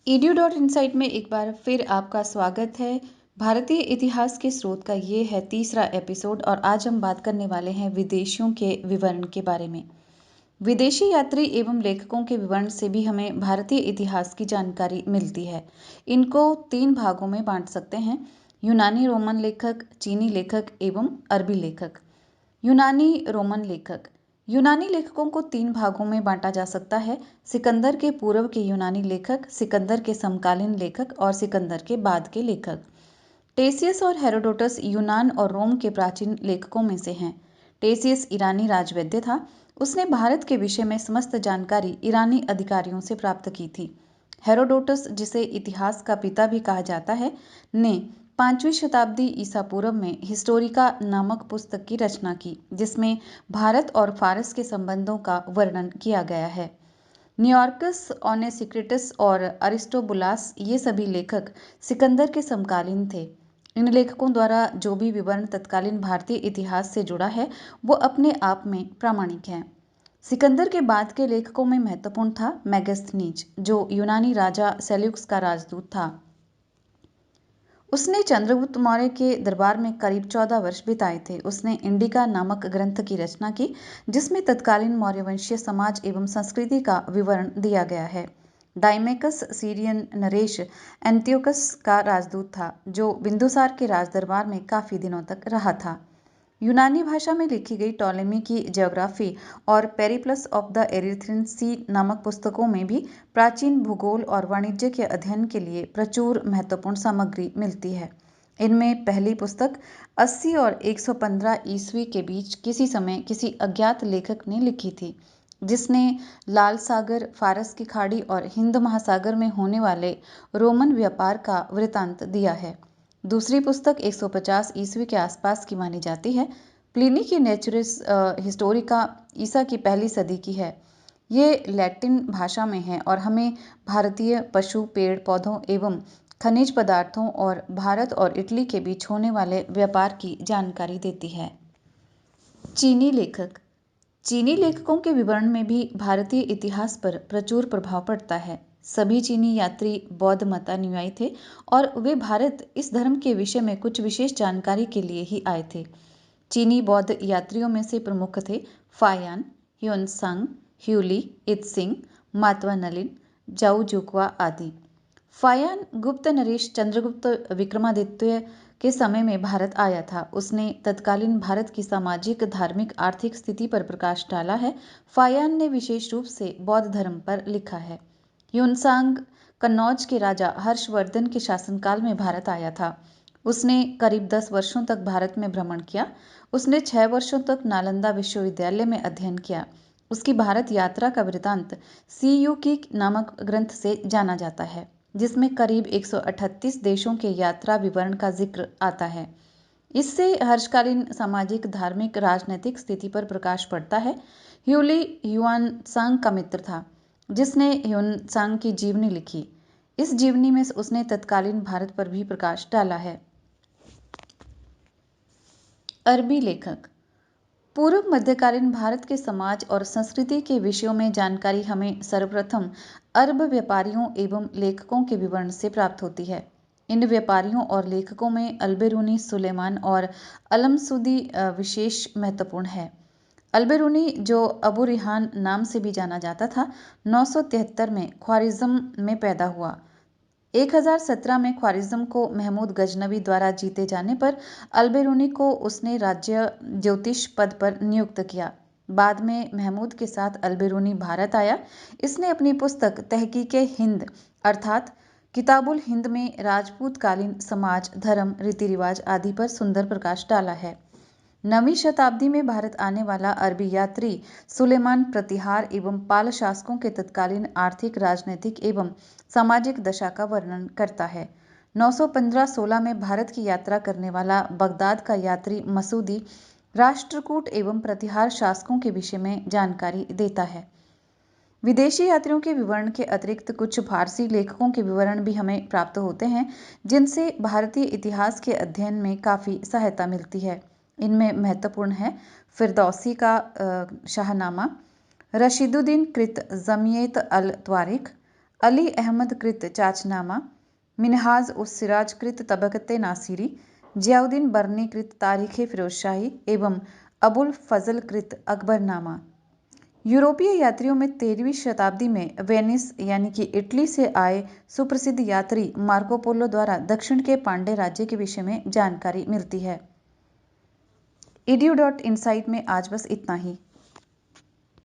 edu.insight में एक बार फिर आपका स्वागत है। भारतीय इतिहास के स्रोत का ये है तीसरा एपिसोड और आज हम बात करने वाले हैं विदेशियों के विवरण के बारे में। विदेशी यात्री एवं लेखकों के विवरण से भी हमें भारतीय इतिहास की जानकारी मिलती है। इनको 3 भागों में बांट सकते हैं: यूनानी रोमन लेखक, चीनी लेखक एवं अरबी लेखक। यूनानी रोमन लेखक। यूनानी लेखकों को 3 भागों में बांटा जा सकता है: सिकंदर के पूर्व के यूनानी लेखक, सिकंदर के समकालीन लेखक और सिकंदर के बाद के लेखक। टेसियस और हेरोडोटस यूनान और रोम के प्राचीन लेखकों में से हैं। टेसियस ईरानी राजवैद्य था। उसने भारत के विषय में समस्त जानकारी ईरानी अधिकारियों से प्राप्त की थी। हेरोडोटस, जिसे इतिहास का पिता भी कहा जाता है, ने 5वीं शताब्दी ईसा पूर्व में हिस्टोरिका नामक पुस्तक की रचना की, जिसमें भारत और फारस के संबंधों का वर्णन किया गया है। न्यूयॉर्कस, ओनेसिक्रिटस और अरिस्टोबुलास ये सभी लेखक सिकंदर के समकालीन थे। इन लेखकों द्वारा जो भी विवरण तत्कालीन भारतीय इतिहास से जुड़ा है वो अपने आप में प्रामाणिक है। सिकंदर के बाद के लेखकों में महत्वपूर्ण था मेगास्थनीज, जो यूनानी राजा सेल्यूकस का राजदूत था। उसने चंद्रगुप्त मौर्य के दरबार में करीब 14 वर्ष बिताए थे। उसने इंडिका नामक ग्रंथ की रचना की, जिसमें तत्कालीन मौर्यवंशीय समाज एवं संस्कृति का विवरण दिया गया है। डाइमेकस सीरियन नरेश एंटियोकस का राजदूत था, जो बिंदुसार के राजदरबार में काफी दिनों तक रहा था। यूनानी भाषा में लिखी गई टॉलेमी की ज्योग्राफी और पेरिप्लस ऑफ द एरिथ्रियन सी नामक पुस्तकों में भी प्राचीन भूगोल और वाणिज्य के अध्ययन के लिए प्रचुर महत्वपूर्ण सामग्री मिलती है। इनमें पहली पुस्तक 80 और 115 ईस्वी के बीच किसी समय किसी अज्ञात लेखक ने लिखी थी, जिसने लाल सागर, फारस की खाड़ी और हिंद महासागर में होने वाले रोमन व्यापार का वृतांत दिया है। दूसरी पुस्तक 150 ईस्वी के आसपास की मानी जाती है। प्लिनी की नेचुरस हिस्टोरिका ईसा की पहली सदी की है। ये लैटिन भाषा में है और हमें भारतीय पशु, पेड़ पौधों एवं खनिज पदार्थों और भारत और इटली के बीच होने वाले व्यापार की जानकारी देती है। चीनी लेखक। चीनी लेखकों के विवरण में भी भारतीय इतिहास पर प्रचुर प्रभाव पड़ता है। सभी चीनी यात्री बौद्ध मतानुयायी थे और वे भारत इस धर्म के विषय में कुछ विशेष जानकारी के लिए ही आए थे। चीनी बौद्ध यात्रियों में से प्रमुख थे फायान, ह्योनसांग, ह्यूली, इत्सिंग, मातवा नलिन, जाऊ जुकवा आदि। फायान गुप्त नरेश चंद्रगुप्त विक्रमादित्य के समय में भारत आया था। उसने तत्कालीन भारत की सामाजिक, धार्मिक, आर्थिक स्थिति पर प्रकाश डाला है। फायान ने विशेष रूप से बौद्ध धर्म पर लिखा है। ह्योनसांग कन्नौज के राजा हर्षवर्धन के शासनकाल में भारत आया था। उसने करीब 10 वर्षों तक भारत में भ्रमण किया। उसने 6 वर्षों तक नालंदा विश्वविद्यालय में अध्ययन किया। उसकी भारत यात्रा का वृतांत सीयूकी नामक ग्रंथ से जाना जाता है, जिसमें करीब 138 देशों के यात्रा विवरण का जिक्र आता है। इससे हर्षकालीन सामाजिक, धार्मिक, राजनीतिक स्थिति पर प्रकाश पड़ता है। ह्यूली ह्यूआनसांग का मित्र था, जिसने ह्योनसांग की जीवनी लिखी। इस जीवनी में उसने तत्कालीन भारत पर भी प्रकाश डाला है। अरबी लेखक। पूर्व मध्यकालीन भारत के समाज और संस्कृति के विषयों में जानकारी हमें सर्वप्रथम अरब व्यापारियों एवं लेखकों के विवरण से प्राप्त होती है। इन व्यापारियों और लेखकों में अल्बेरूनी, सुलेमान और अलमसूदी विशेष महत्वपूर्ण है। अल्बेरूनी, जो अबू रिहान नाम से भी जाना जाता था, 973 में ख्वारिज़्म में पैदा हुआ। 1017 में ख्वारिज़्म को महमूद गजनवी द्वारा जीते जाने पर अल्बेरूनी को उसने राज्य ज्योतिष पद पर नियुक्त किया। बाद में महमूद के साथ अल्बेरूनी भारत आया। इसने अपनी पुस्तक तहकीके हिंद अर्थात किताबुल हिंद में राजपूत कालीन समाज, धर्म, रीति रिवाज आदि पर सुंदर प्रकाश डाला है। 9वीं शताब्दी में भारत आने वाला अरबी यात्री सुलेमान प्रतिहार एवं पाल शासकों के तत्कालीन आर्थिक, राजनीतिक एवं सामाजिक दशा का वर्णन करता है। 915-16 में भारत की यात्रा करने वाला बगदाद का यात्री मसूदी राष्ट्रकूट एवं प्रतिहार शासकों के विषय में जानकारी देता है। विदेशी यात्रियों के विवरण के अतिरिक्त कुछ फारसी लेखकों के विवरण भी हमें प्राप्त होते हैं, जिनसे भारतीय इतिहास के अध्ययन में काफ़ी सहायता मिलती है। इनमें महत्वपूर्ण है फिरदौसी का शाहनामा, रशीदुद्दीन कृत जमियत अल त्वारिख, अली अहमद कृत चाचनामा, मिनहाज उस सिराज कृत तबकत नासिरी, जियाउद्दीन बर्नी कृत तारीख फिरोजशाही एवं अबुल फजल कृत अकबरनामा। यूरोपीय यात्रियों में 13वीं शताब्दी में वेनिस यानी कि इटली से आए सुप्रसिद्ध यात्री मार्को पोलो द्वारा दक्षिण के पांड्य राज्य के विषय में जानकारी मिलती है। edu.insight में आज बस इतना ही।